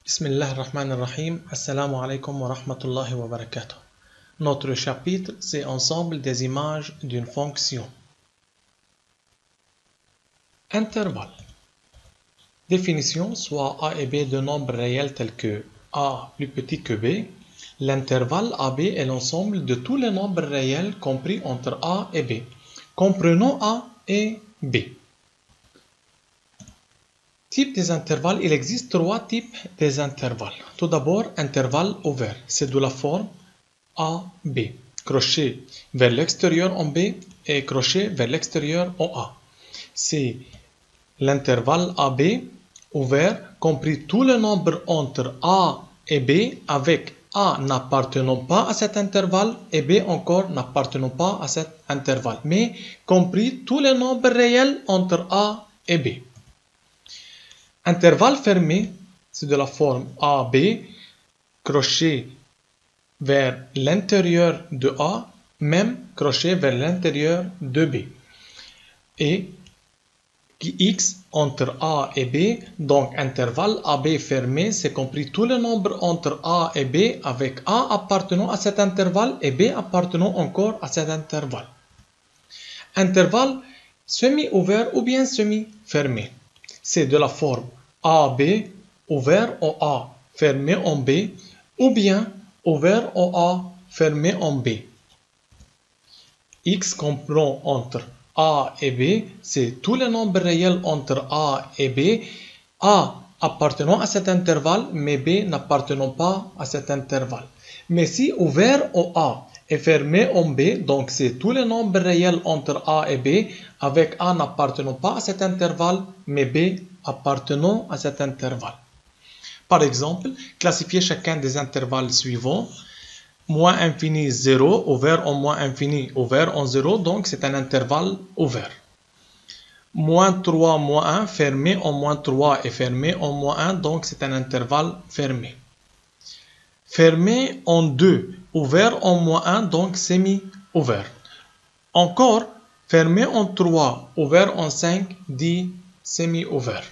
Bismillah ar-Rahman ar-Rahim. Assalamu alaikum wa rahmatullahi wa barakatuh. Notre chapitre, c'est ensemble des images d'une fonction. Intervalle. Définition, soit A et B de nombres réels tels que A plus petit que B. L'intervalle AB est l'ensemble de tous les nombres réels compris entre A et B. Comprenons A et B. Type des intervalles, il existe trois types des intervalles. Tout d'abord, intervalle ouvert, c'est de la forme AB. Crochet vers l'extérieur en B et crochet vers l'extérieur en A. C'est l'intervalle AB ouvert, compris tous les nombres entre A et B, avec A n'appartenant pas à cet intervalle et B encore n'appartenant pas à cet intervalle, mais compris tous les nombres réels entre A et B. Intervalle fermé, c'est de la forme AB, crochet vers l'intérieur de A, même crochet vers l'intérieur de B. Et X entre A et B, donc intervalle AB fermé, c'est compris tous les nombres entre A et B, avec A appartenant à cet intervalle et B appartenant encore à cet intervalle. Intervalle semi-ouvert ou bien semi-fermé, c'est de la forme AB ouvert en A, fermé en B, ou bien ouvert en A, fermé en B. X comprend entre A et B, c'est tous les nombres réels entre A et B, A appartenant à cet intervalle, mais B n'appartenant pas à cet intervalle. Mais si ouvert en A et fermé en B, donc c'est tous les nombres réels entre A et B, avec A n'appartenant pas à cet intervalle, mais B appartenant à cet intervalle. Par exemple, classifier chacun des intervalles suivants. Moins infini 0, ouvert en moins infini, ouvert en 0, donc c'est un intervalle ouvert. Moins 3, moins 1, fermé en moins 3 et fermé en moins 1, donc c'est un intervalle fermé. Fermé en 2, ouvert en moins 1, donc semi-ouvert. Encore, fermé en 3, ouvert en 5, dit semi-ouvert.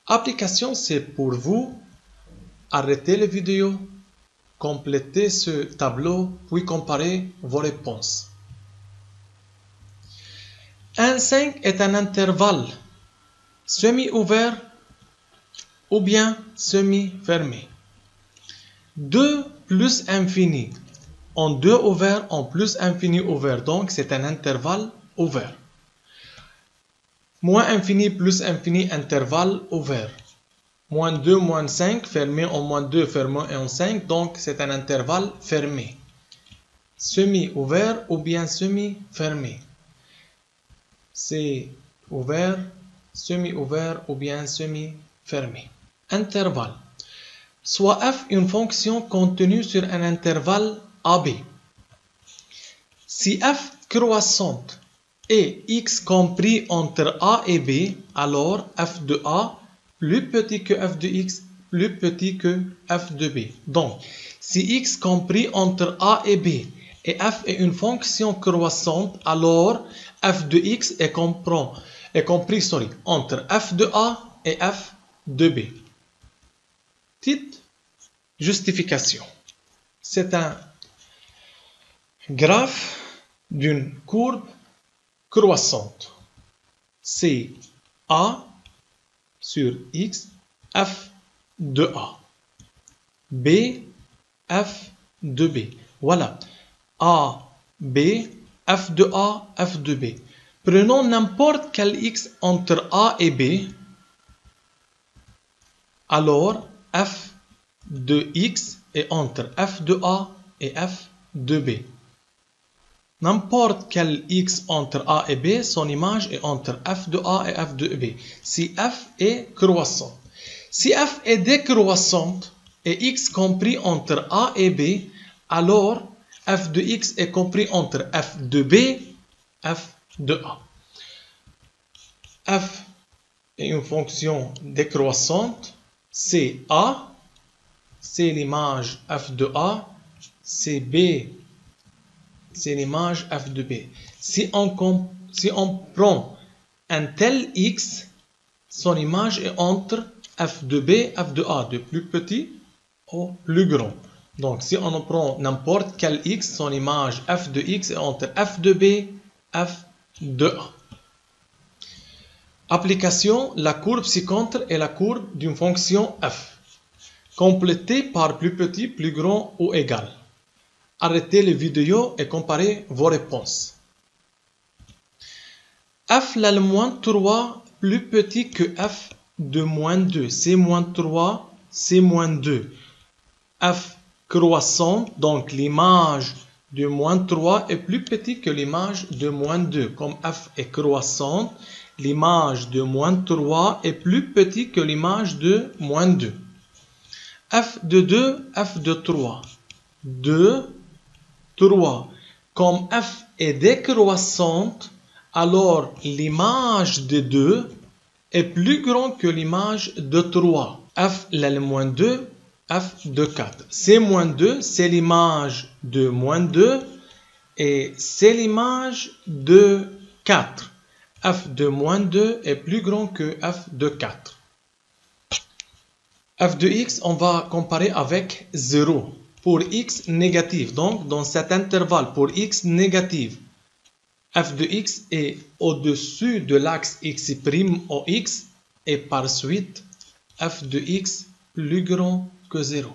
Application, c'est pour vous. Arrêtez la vidéo, complétez ce tableau, puis comparez vos réponses. 1,5 est un intervalle semi-ouvert ou bien semi-fermé. 2 plus infini, en 2 ouvert, en plus infini ouvert, donc c'est un intervalle ouvert. Moins infini plus infini, intervalle ouvert. Moins 2, moins 5, fermé en moins 2, fermé en 5, donc c'est un intervalle fermé. Semi-ouvert ou bien semi-fermé. C'est ouvert, semi-ouvert ou bien semi-fermé. Intervalle. Soit f une fonction contenue sur un intervalle AB. Si f croissante est x compris entre A et B, alors f de A plus petit que f de x, plus petit que f de B. Donc, si x compris entre A et B et f est une fonction croissante, alors f de x est compris entre f de A et f de B. Petite justification. C'est un graphe d'une courbe croissante. C'est A sur x, f de A. B, f de B. Voilà. A, B, f de A, f de B. Prenons n'importe quel x entre A et B. Alors, f de x est entre f de A et f de B. N'importe quel x entre A et B, son image est entre f de A et f de B. Si f est croissant. Si f est décroissante et x compris entre A et B, alors f de x est compris entre f de B et f de A. F est une fonction décroissante. C'est A, c'est l'image f de A. C'est B, c'est l'image f de B. Si on prend un tel x, son image est entre f de b, f de a, de plus petit au plus grand. Donc, si on prend n'importe quel x, son image f de x est entre f de b, f de a. Application, la courbe ci-contre est la courbe d'une fonction f, complétée par plus petit, plus grand ou égal. Arrêtez la vidéo et comparez vos réponses. F la moins 3 plus petit que f de moins 2. C'est moins 3, c'est moins 2. F croissant, donc l'image de moins 3 est plus petite que l'image de moins 2. Comme f est croissante, l'image de moins 3 est plus petite que l'image de moins 2. F de 2, f de 3. 2, 3. Comme f est décroissante, alors l'image de 2 est plus grande que l'image de 3. F la moins 2, f de 4. C'est moins 2, c'est l'image de moins 2 et c'est l'image de 4. F de moins 2 est plus grand que f de 4. F de x, on va comparer avec 0. Pour x négatif, donc dans cet intervalle, pour x négatif, f de x est au-dessus de l'axe x' au x et par suite, f de x plus grand que 0.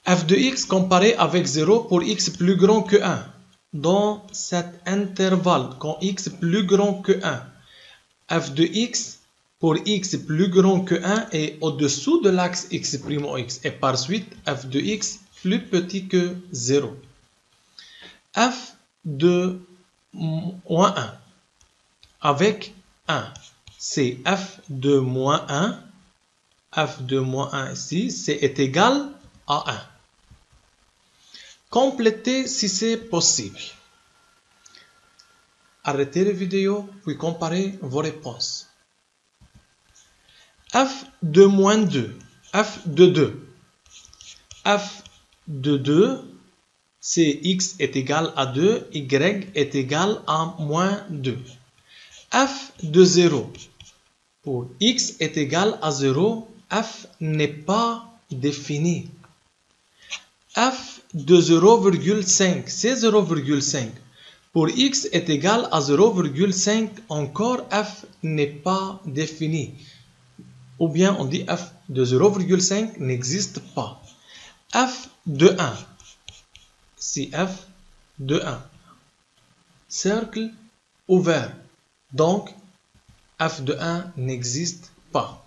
F de x comparé avec 0 pour x plus grand que 1. Dans cet intervalle, quand x plus grand que 1, f de x pour x plus grand que 1 est au-dessous de l'axe x' au x et par suite, f de x plus petit que 0. F de moins 1 avec 1, c'est f de moins 1. F de moins 1 ici, c'est égal à 1. Complétez si c'est possible. Arrêtez la vidéo, puis comparez vos réponses. F de moins 2, f de 2. F de 2, c'est x est égal à 2, y est égal à moins 2. F de 0, pour x est égal à 0, f n'est pas défini. F de 0,5, c'est 0,5. Pour x est égal à 0,5, encore f n'est pas défini. Ou bien on dit f de 0,5 n'existe pas. F de 1, si f de 1, cercle ouvert, donc f de 1 n'existe pas.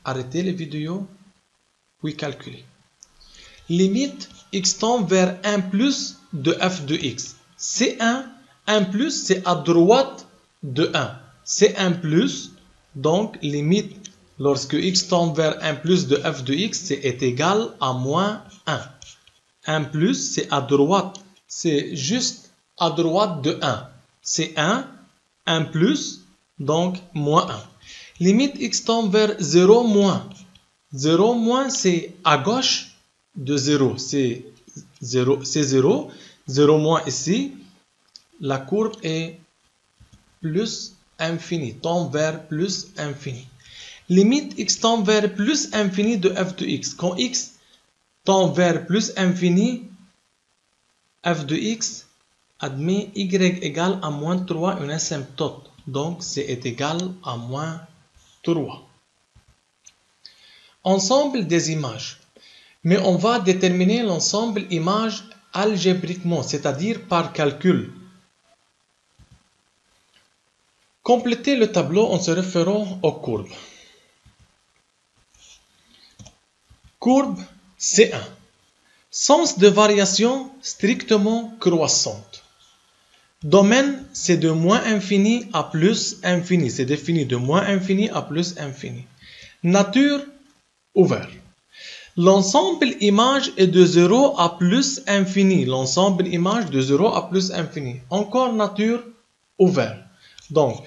Arrêtez les vidéos, puis calculez. Limite x tend vers 1 plus de f de x. C'est 1, 1 plus c'est à droite de 1. C'est 1 plus, donc limite lorsque x tend vers 1 plus de f de x, c'est égal à moins 1. 1 plus c'est à droite, c'est juste à droite de 1. C'est 1, 1 plus, donc moins 1. Limite x tend vers 0 moins. 0 moins c'est à gauche de 0. C'est 0, 0 moins ici. La courbe est plus infini, tend vers plus infini. Limite x tend vers plus infini de f de x. Quand x tend vers plus infini, f de x admet y égale à moins 3 une asymptote. Donc c'est égal à moins 3. Ensemble des images. Mais on va déterminer l'ensemble image algébriquement, c'est-à-dire par calcul. Complétez le tableau en se référant aux courbes. Courbe C1. Sens de variation strictement croissante. Domaine, c'est de moins infini à plus infini. C'est défini de moins infini à plus infini. Nature, ouvert. L'ensemble image est de 0 à plus infini. L'ensemble image de 0 à plus infini. Encore nature, ouvert. Donc,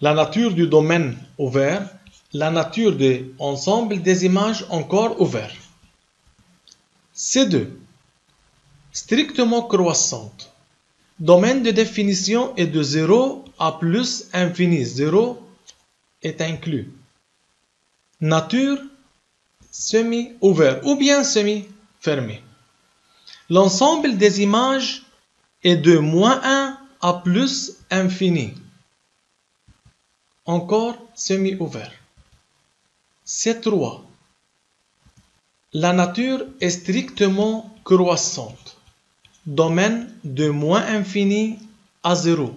la nature du domaine ouvert, la nature de l'ensemble des images encore ouvert. C2. Strictement croissante. Domaine de définition est de 0 à plus infini. 0 est inclus. Nature, semi-ouvert ou bien semi-fermé. L'ensemble des images est de -1 à plus infini. Encore semi-ouvert. C3. La nature est strictement croissante. Domaine de -infini à 0.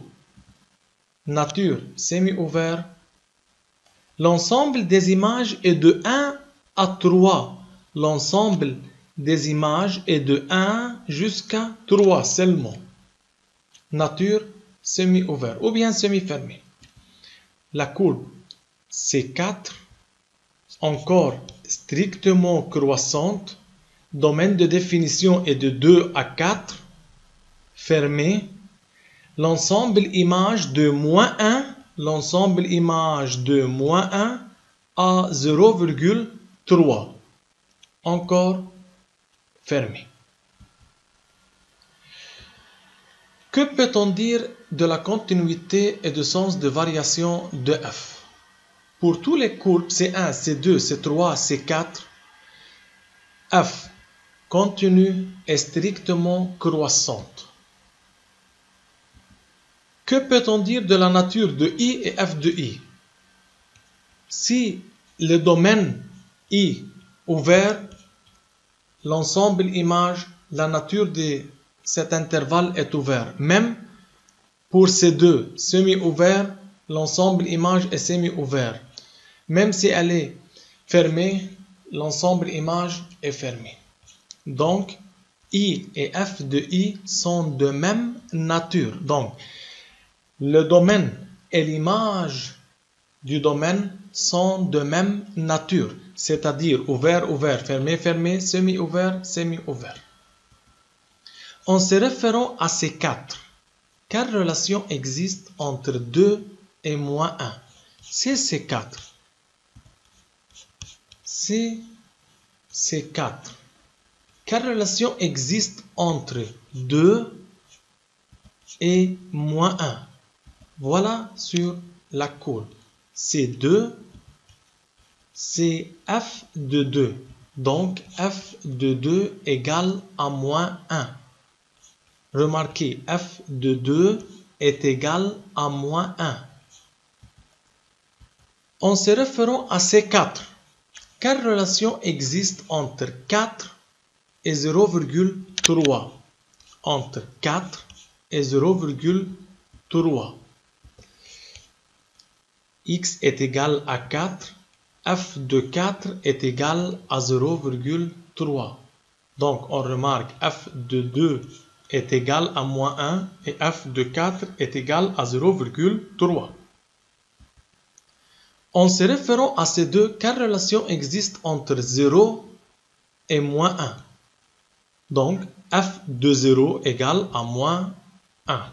Nature semi-ouvert. L'ensemble des images est de 1 à 3. L'ensemble des images est de 1 jusqu'à 3 seulement. Nature semi-ouvert ou bien semi-fermé. La courbe C4, encore strictement croissante. Domaine de définition est de 2 à 4. Fermé. L'ensemble image de -1. L'ensemble image de -1 à 0,3. Encore fermé. Que peut-on dire de la continuité et du sens de variation de f? Pour tous les courbes C1, C2, C3, C4, f continue est strictement croissante. Que peut-on dire de la nature de I et f de I? Si le domaine I ouvert, l'ensemble image, la nature de cet intervalle est ouvert. Même pour ces deux semi-ouverts, l'ensemble image est semi-ouvert. Même si elle est fermée, l'ensemble image est fermé. Donc, I et f de I sont de même nature. Donc, le domaine et l'image du domaine sont de même nature, c'est-à-dire ouvert, ouvert, fermé, fermé, semi-ouvert, semi-ouvert. En se référant à ces quatre, quelle relation existe entre 2 et -1? C'est ces quatre. C'est ces quatre. Quelle relation existe entre 2 et -1? Voilà sur la courbe. C'est 2, c'est f de 2. Donc f de 2 égale à -1. Remarquez, f de 2 est égal à -1. En se référant à ces 4, quelle relation existe entre 4 et 0,3? Entre 4 et 0,3. X est égal à 4, f de 4 est égal à 0,3. Donc on remarque f de 2 est égal à -1 et f de 4 est égal à 0,3. En se référant à ces deux, quelle relation existe entre 0 et -1? Donc f de 0 égale à -1.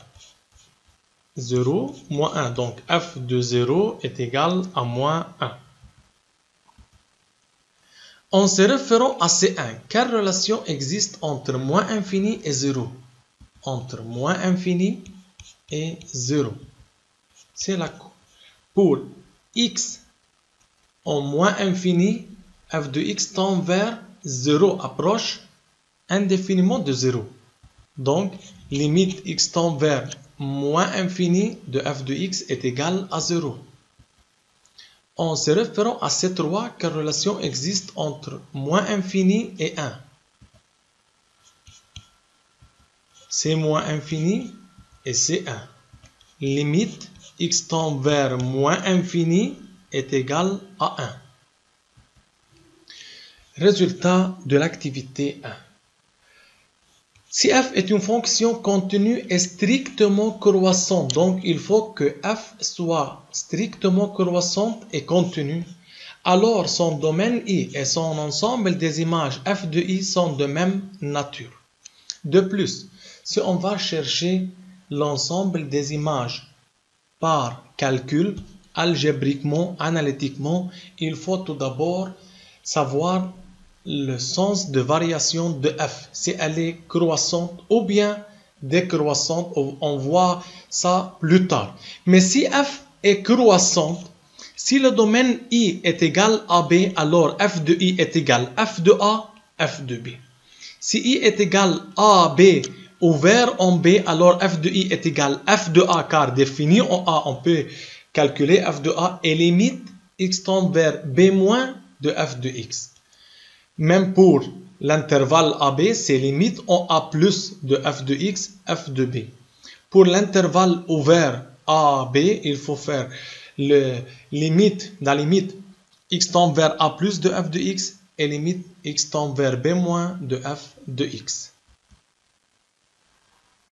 0, -1. Donc f de 0 est égal à -1. En se référant à C1, quelle relation existe entre -infini et 0? Entre -infini et 0. C'est la courbe. Pour x en -infini, f de x tend vers 0, approche indéfiniment de 0. Donc, limite x tend vers -infini de f de x est égal à 0. En se référant à C3, quelle relation existe entre -infini et 1? C'est -infini et c'est 1. Limite x tend vers -infini est égal à 1. Résultat de l'activité 1. Si f est une fonction continue et strictement croissante, donc il faut que f soit strictement croissante et continue, alors son domaine I et son ensemble des images f de I sont de même nature. De plus, si on va chercher l'ensemble des images par calcul, algébriquement, analytiquement, il faut tout d'abord savoir le sens de variation de f, si elle est croissante ou bien décroissante, on voit ça plus tard. Mais si f est croissante, Si le domaine I est égal à B, alors f de I est égal f de A, f de B. Si I est égal à B ouvert en B, alors f de I est égal f de A, car défini en A, on peut calculer f de A et limite x tend vers B moins de f de x. Même pour l'intervalle AB, c'est limite en A plus de f de x, f de B. Pour l'intervalle ouvert AB, il faut faire la limite x tend vers A plus de f de x et limite x tend vers B moins de f de x.